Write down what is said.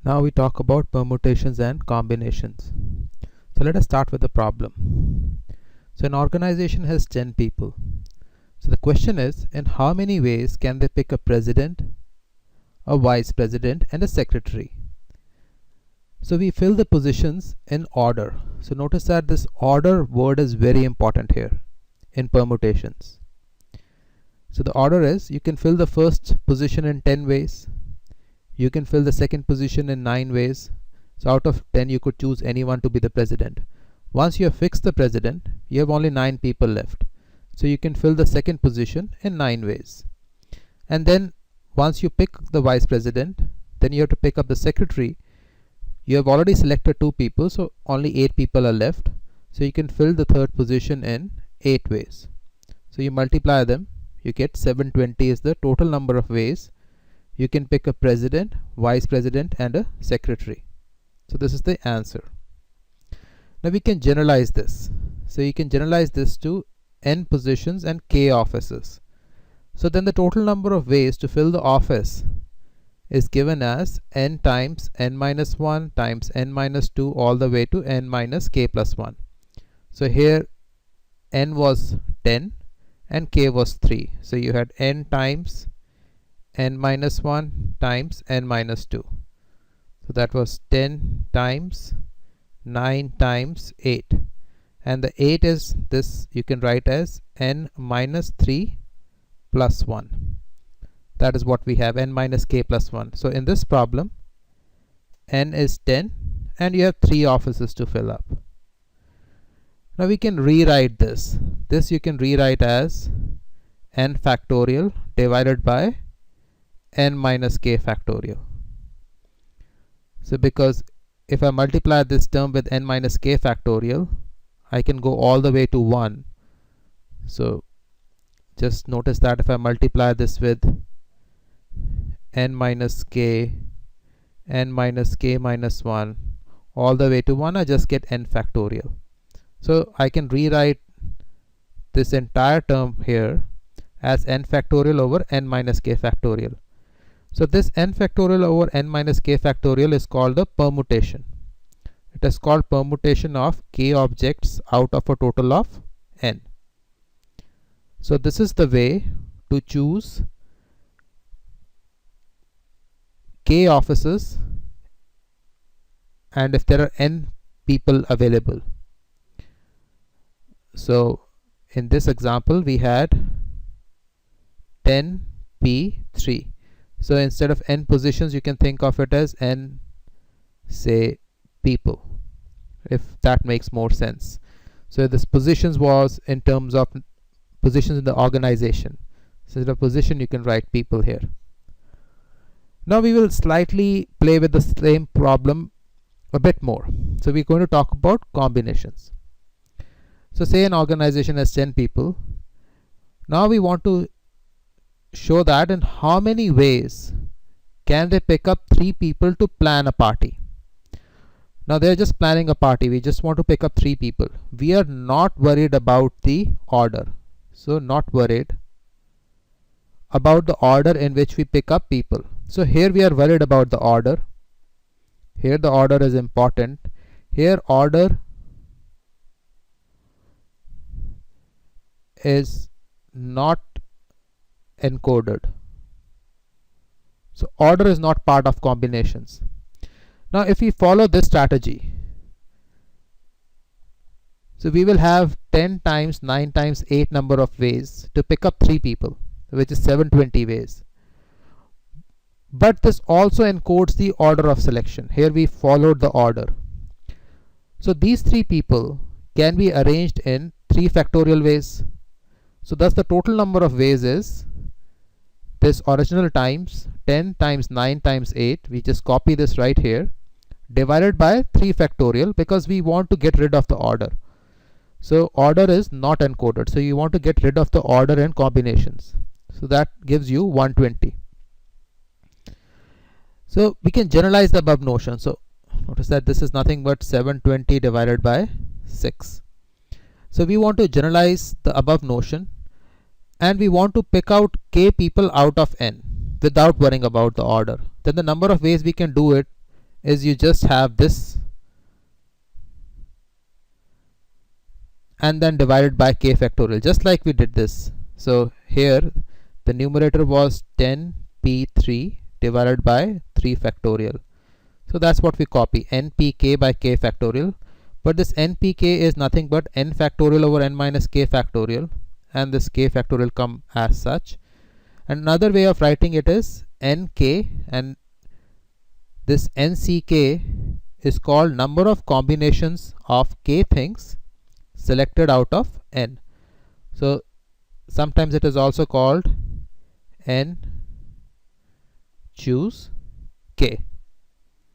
Now we talk about permutations and combinations. So let us start with the problem. So an organization has 10 people. So the question is, in how many ways can they pick a president, a vice president, and a secretary? So we fill the positions in order. So notice that this order word is very important here in permutations. So the order is, you can fill the first position in 10 ways. You can fill the second position in 9 ways. So out of 10 you could choose anyone to be the president. Once you have fixed the president, you have only 9 people left. So you can fill the second position in 9 ways. And then once you pick the vice president, then you have to pick up the secretary. You have already selected 2 people, so only 8 people are left. So you can fill the third position in 8 ways. So you multiply them, you get 720 is the total number of ways you can pick a president, vice president, and a secretary. So this is the answer. Now we can generalize this. So you can generalize this to n positions and k offices. So then the total number of ways to fill the office is given as n times n minus 1 times n minus 2 all the way to n minus k plus 1. So here n was 10 and k was 3. So you had n times n minus 1 times n minus 2. So that was 10 times 9 times 8. And the 8 is this, you can write as n minus 3 plus 1. That is what we have, n minus k plus 1. So in this problem, n is 10 and you have 3 offices to fill up. Now we can rewrite this. This you can rewrite as n factorial divided by n minus k factorial. So because if I multiply this term with n minus k factorial, I can go all the way to 1. So just notice that if I multiply this with n minus k minus 1 all the way to 1, I just get n factorial. So I can rewrite this entire term here as n factorial over n minus k factorial. So this n factorial over n minus k factorial is called the permutation. It is called permutation of k objects out of a total of n. So this is the way to choose k offices and if there are n people available. So in this example we had 10p3. So instead of n positions you can think of it as n, say, people, if that makes more sense. So this positions was in terms of positions in the organization. So instead of position you can write people here. Now we will slightly play with the same problem a bit more. So we're going to talk about combinations. So say an organization has 10 people. Now we want to show that in how many ways can they pick up 3 people to plan a party. Now they're just planning a party. We just want to pick up 3 people. We are not worried about the order. So not worried about the order in which we pick up people. So here we are worried about the order. Here the order is important. Here order is not encoded. So order is not part of combinations. Now if we follow this strategy, so we will have 10 times 9 times 8 number of ways to pick up 3 people, which is 720 ways. But this also encodes the order of selection. Here we followed the order. So these 3 people can be arranged in 3 factorial ways. So thus the total number of ways is this original times 10 times 9 times 8. We just copy this right here, divided by 3 factorial because we want to get rid of the order. So order is not encoded. So you want to get rid of the order and combinations. So that gives you 120. So we can generalize the above notion. So notice that this is nothing but 720 divided by 6. So we want to generalize the above notion and we want to pick out k people out of n without worrying about the order. Then the number of ways we can do it is you just have this and then divided by k factorial, just like we did this. So here the numerator was 10p3 divided by 3 factorial. So that's what we copy, npk by k factorial. But this npk is nothing but n factorial over n minus k factorial, and this k factorial come as such. And another way of writing it is nk, and this nck is called number of combinations of k things selected out of n. So sometimes it is also called n choose k.